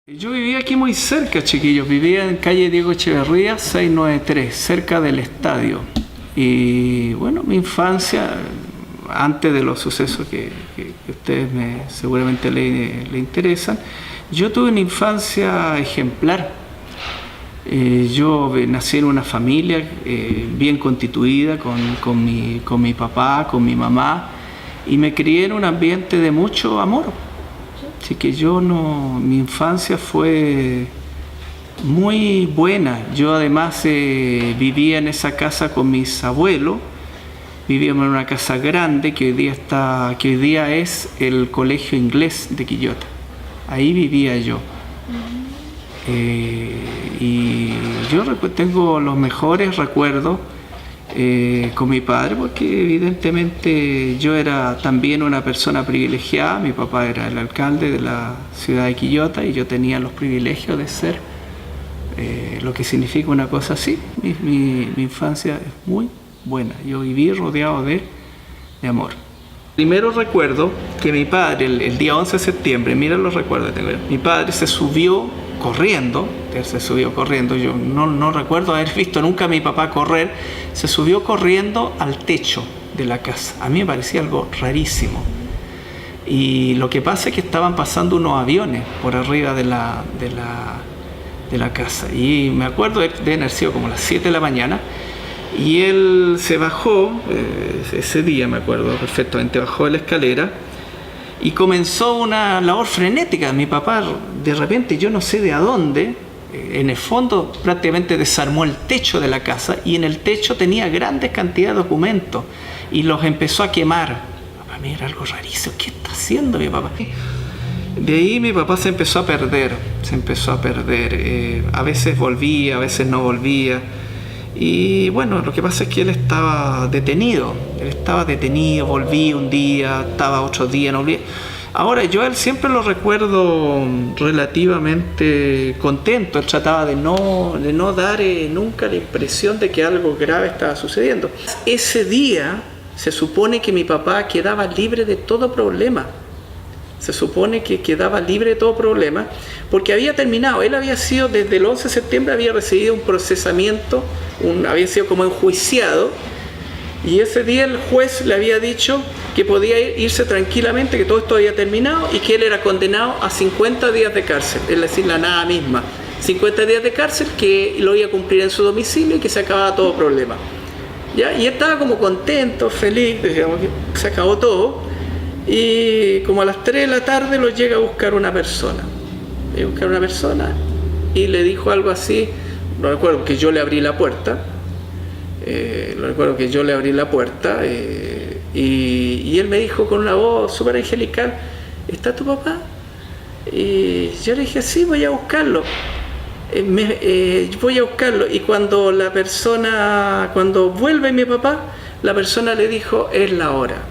Yo vivía aquí muy cerca, chiquillos. Vivía en calle Diego Echeverría, 693, cerca del estadio. Y bueno, mi infancia, antes de los sucesos que ustedes seguramente le interesan, yo tuve una infancia ejemplar. Yo nací en una familia bien constituida, con mi papá, con mi mamá, y me crié en un ambiente de mucho amor. Así que mi infancia fue muy buena. Yo además vivía en esa casa con mis abuelos. Vivíamos en una casa grande que hoy día es el Colegio Inglés de Quillota. Ahí vivía yo. Y yo tengo los mejores recuerdos con mi padre, porque evidentemente yo era también una persona privilegiada. Mi papá era el alcalde de la ciudad de Quillota y yo tenía los privilegios de ser lo que significa una cosa así. Mi infancia es muy buena. Yo viví rodeado de amor. Primero recuerdo que mi padre, el día 11 de septiembre, mira los recuerdos que tengo yo. Mi padre se subió corriendo. Yo no recuerdo haber visto nunca a mi papá correr. Se subió corriendo al techo de la casa. A mí me parecía algo rarísimo. Y lo que pasa es que estaban pasando unos aviones por arriba de la casa. Y me acuerdo de haber sido como las 7 de la mañana. Y él se bajó, ese día me acuerdo perfectamente, bajó de la escalera y comenzó una labor frenética. Mi papá, de repente, yo no sé de a dónde, en el fondo prácticamente desarmó el techo de la casa, y en el techo tenía grandes cantidades de documentos y los empezó a quemar. Para mí era algo rarísimo. ¿Qué está haciendo mi papá? De ahí mi papá se empezó a perder. A veces volvía, a veces no volvía. Y bueno, lo que pasa es que él estaba detenido, volvía un día, estaba otro día, no volvía. Ahora yo a él siempre lo recuerdo relativamente contento. Él trataba de no dar nunca la impresión de que algo grave estaba sucediendo. Ese día se supone que mi papá quedaba libre de todo problema. Porque había terminado. Él había sido, desde el 11 de septiembre, había recibido un procesamiento, había sido como enjuiciado, y ese día el juez le había dicho que podía irse tranquilamente, que todo esto había terminado y que él era condenado a 50 días de cárcel, es decir, la nada misma. 50 días de cárcel, que lo iba a cumplir en su domicilio y que se acababa todo problema. ¿Ya? Y él estaba como contento, feliz, digamos que se acabó todo. Y como a las 3 de la tarde lo llega a buscar una persona. Y le dijo algo así. No recuerdo que yo le abrí la puerta. Y él me dijo con una voz súper angelical: ¿está tu papá? Y yo le dije: sí, voy a buscarlo. Y cuando vuelve mi papá, la persona le dijo: es la hora.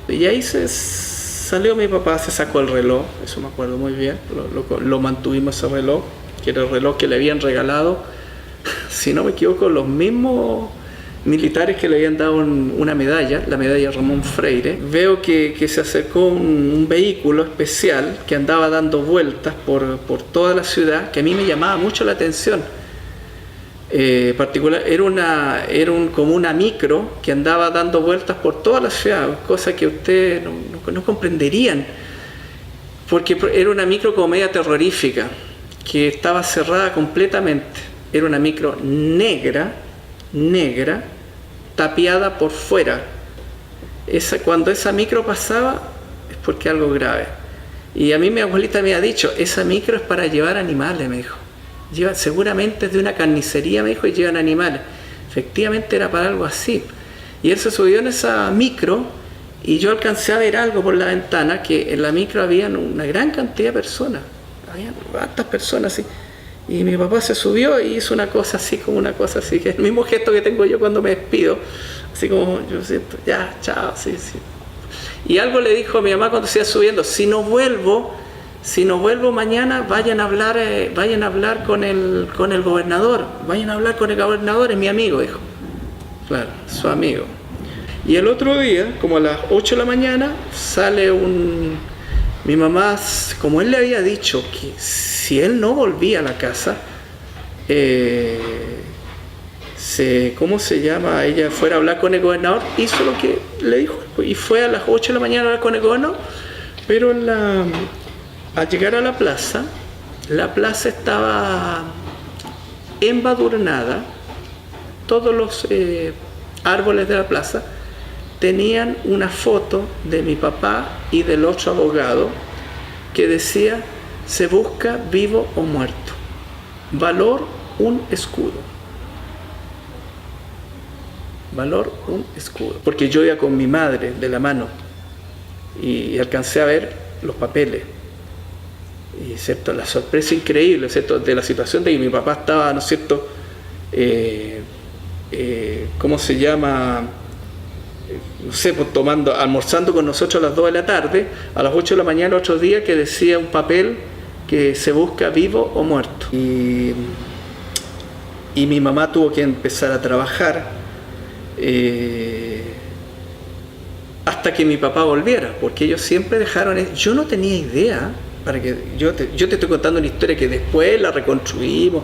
Y ahí salió mi papá, se sacó el reloj, eso me acuerdo muy bien, lo mantuvimos ese reloj, que era el reloj que le habían regalado, si no me equivoco, los mismos militares que le habían dado una medalla, la medalla Ramón Freire. Veo que se acercó un vehículo especial que andaba dando vueltas por toda la ciudad, que a mí me llamaba mucho la atención. Particular, era como una micro que andaba dando vueltas por toda la ciudad, cosa que ustedes no comprenderían, porque era una micro como media terrorífica, que estaba cerrada completamente. Era una micro negra, tapiada por fuera. Cuando esa micro pasaba es porque algo grave. Y a mí mi abuelita me ha dicho: esa micro es para llevar animales, me dijo. Seguramente es de una carnicería, me dijo, y llevan animales. Efectivamente era para algo así. Y él se subió en esa micro y yo alcancé a ver algo por la ventana, que en la micro había una gran cantidad de personas. Había hartas personas así. Y mi papá se subió y hizo una cosa así, que es el mismo gesto que tengo yo cuando me despido. Así como yo siento: ya, chao, sí. Y algo le dijo a mi mamá cuando se iba subiendo: si no vuelvo mañana, vayan a hablar con el gobernador. Es mi amigo, dijo. Claro, su amigo. Y el otro día, como a las 8 de la mañana, sale Mi mamá, como él le había dicho que si él no volvía a la casa, ¿cómo se llama? Ella fuera a hablar con el gobernador, hizo lo que le dijo y fue a las 8 de la mañana a hablar con el gobernador, pero al llegar a la plaza estaba embadurnada, todos los árboles de la plaza tenían una foto de mi papá y del otro abogado que decía: se busca vivo o muerto, valor un escudo. Valor un escudo. Porque yo iba con mi madre de la mano y alcancé a ver los papeles. Y ¿cierto? La sorpresa increíble, ¿cierto? De la situación de que mi papá estaba, ¿no es cierto? ¿Cómo se llama? No sé, pues almorzando con nosotros a las 2 de la tarde, a las 8 de la mañana otro día, que decía un papel que se busca vivo o muerto. Y mi mamá tuvo que empezar a trabajar hasta que mi papá volviera, porque ellos siempre dejaron. Yo no tenía idea, yo te estoy contando una historia que después la reconstruimos.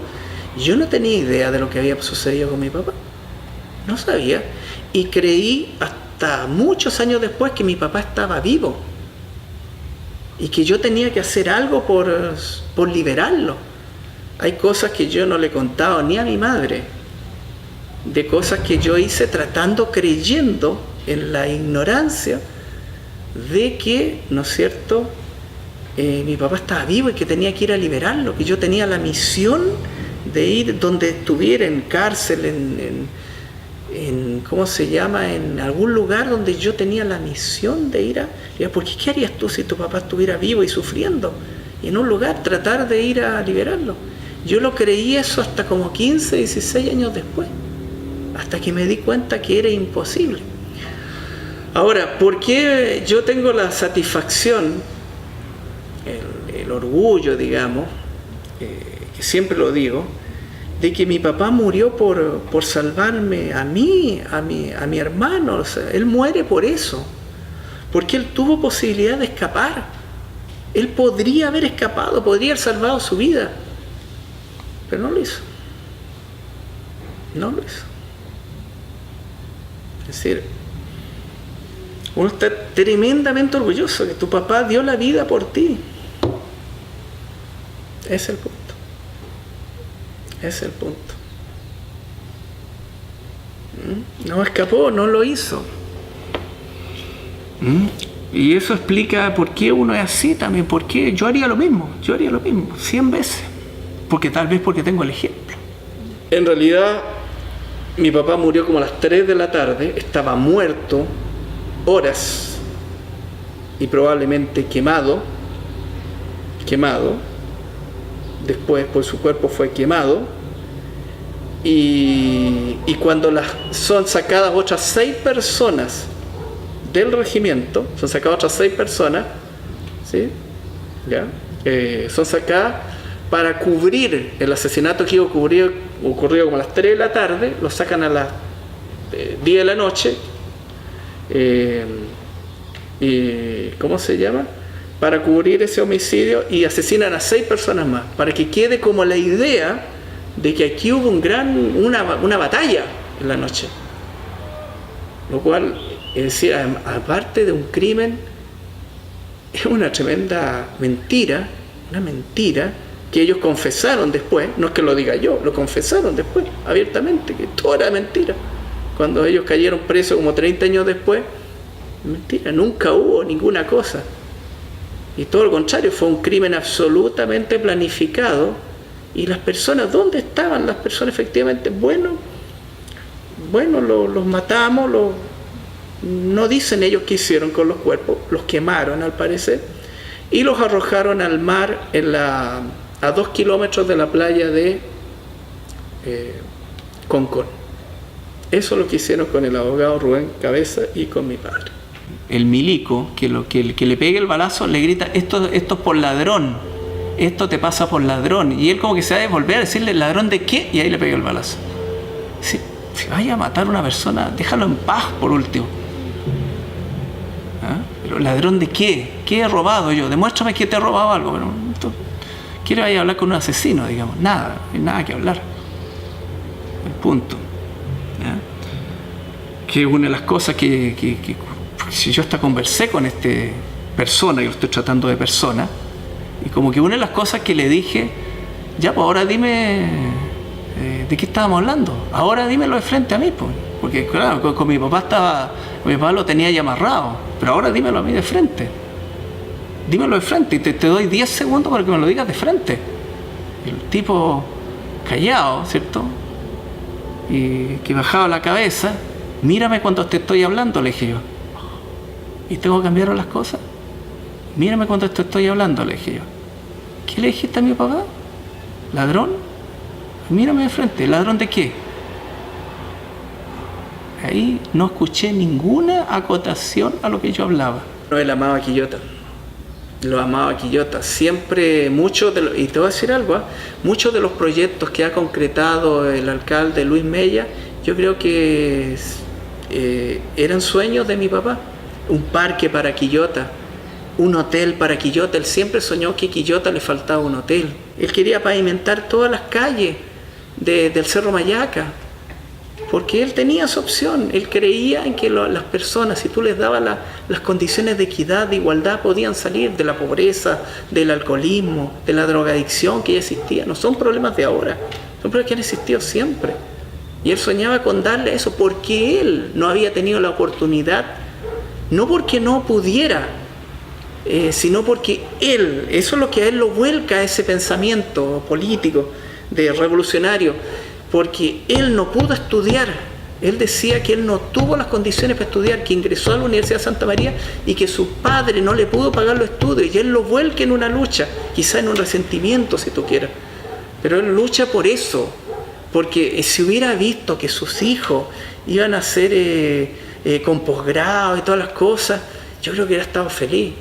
Yo no tenía idea de lo que había sucedido con mi papá, no sabía, y creí hasta muchos años después que mi papá estaba vivo y que yo tenía que hacer algo por liberarlo. Hay cosas que yo no le contaba ni a mi madre, de cosas que yo hice creyendo en la ignorancia de que, ¿no es cierto?, mi papá estaba vivo y que tenía que ir a liberarlo, que yo tenía la misión de ir donde estuviera, en cárcel, ¿cómo se llama?, en algún lugar donde yo tenía la misión de ir a... Porque ¿qué harías tú si tu papá estuviera vivo y sufriendo? Y en un lugar tratar de ir a liberarlo. Yo lo creí eso hasta como 15, 16 años después, hasta que me di cuenta que era imposible. Ahora, ¿por qué yo tengo la satisfacción, el orgullo, digamos, que siempre lo digo, de que mi papá murió por salvarme a mí, a mi hermano? O sea, él muere por eso, porque él tuvo posibilidad de escapar. Él podría haber escapado, podría haber salvado su vida, pero no lo hizo. No lo hizo. Es decir, uno está tremendamente orgulloso que tu papá dio la vida por ti. Ese es el punto. Ese es el punto. No escapó, no lo hizo. Y eso explica por qué uno es así también. Por qué yo haría lo mismo 100 veces. Porque tengo el ejemplo. En realidad, mi papá murió como a las 3 de la tarde, estaba muerto horas y probablemente quemado. Después, pues, su cuerpo fue quemado, y cuando son sacadas otras 6 personas del regimiento, son sacadas otras 6 personas, ¿sí? ¿Ya? Son sacadas para cubrir el asesinato que ocurrió como a las 3 de la tarde, lo sacan a las 10 de la noche, ¿cómo se llama?, para cubrir ese homicidio, y asesinan a 6 personas más, para que quede como la idea de que aquí hubo una batalla en la noche. Lo cual, es decir, aparte de un crimen, es una tremenda mentira, que ellos confesaron después. No es que lo diga yo, lo confesaron después, abiertamente, que todo era mentira. Cuando ellos cayeron presos como 30 años después, mentira, nunca hubo ninguna cosa. Y todo lo contrario, fue un crimen absolutamente planificado. Y las personas, ¿dónde estaban las personas efectivamente? Bueno, los matamos, no dicen ellos qué hicieron con los cuerpos, los quemaron al parecer, y los arrojaron al mar a 2 kilómetros de la playa de Concón. Eso es lo que hicieron con el abogado Rubén Cabeza y con mi padre. El milico, que le pegue el balazo, le grita: esto es por ladrón, esto te pasa por ladrón. Y él como que se va a devolver a decirle: ¿ladrón de qué? Y ahí le pega el balazo. Si vaya a matar a una persona, déjalo en paz por último. ¿Pero ladrón de qué? ¿Qué he robado yo? Demuéstrame que te he robado algo. Pero, ¿quiere vaya a hablar con un asesino, digamos? Nada, no hay nada que hablar. El punto. ¿Ya? Que una de las cosas que si yo hasta conversé con esta persona, yo lo estoy tratando de persona, y como que una de las cosas que le dije, ya, pues ahora dime de qué estábamos hablando, ahora dímelo de frente a mí, pues. Porque claro, con mi papá lo tenía ya amarrado, pero ahora dímelo a mí de frente. Dímelo de frente y te doy 10 segundos para que me lo digas de frente. El tipo callado, ¿cierto? Y que bajaba la cabeza, mírame cuando te estoy hablando, le dije yo. ¿Y tengo que cambiar las cosas? Mírame cuando te estoy hablando, le dije yo. ¿Qué le dijiste a mi papá? ¿Ladrón? Mírame de frente, ¿ladrón de qué? Ahí no escuché ninguna acotación a lo que yo hablaba. No, él amaba a Quillota. Lo amaba a Quillota. Siempre, y te voy a decir algo, muchos de los proyectos que ha concretado el alcalde Luis Mella, yo creo que eran sueños de mi papá. Un parque para Quillota, un hotel para Quillota. Él siempre soñó que a Quillota le faltaba un hotel. Él quería pavimentar todas las calles del Cerro Mayaca, porque él tenía esa opción. Él creía en que las personas, si tú les dabas las condiciones de equidad, de igualdad, podían salir de la pobreza, del alcoholismo, de la drogadicción que ya existía. No son problemas de ahora, son problemas que han existido siempre. Y él soñaba con darle eso porque él no había tenido la oportunidad, no porque no pudiera, sino porque él, eso es lo que a él lo vuelca a ese pensamiento político, de revolucionario, porque él no pudo estudiar. Él decía que él no tuvo las condiciones para estudiar, que ingresó a la Universidad de Santa María y que su padre no le pudo pagar los estudios, y él lo vuelca en una lucha, quizá en un resentimiento si tú quieras, pero él lucha por eso, porque si hubiera visto que sus hijos iban a ser con posgrado y todas las cosas, yo creo que hubiera estado feliz.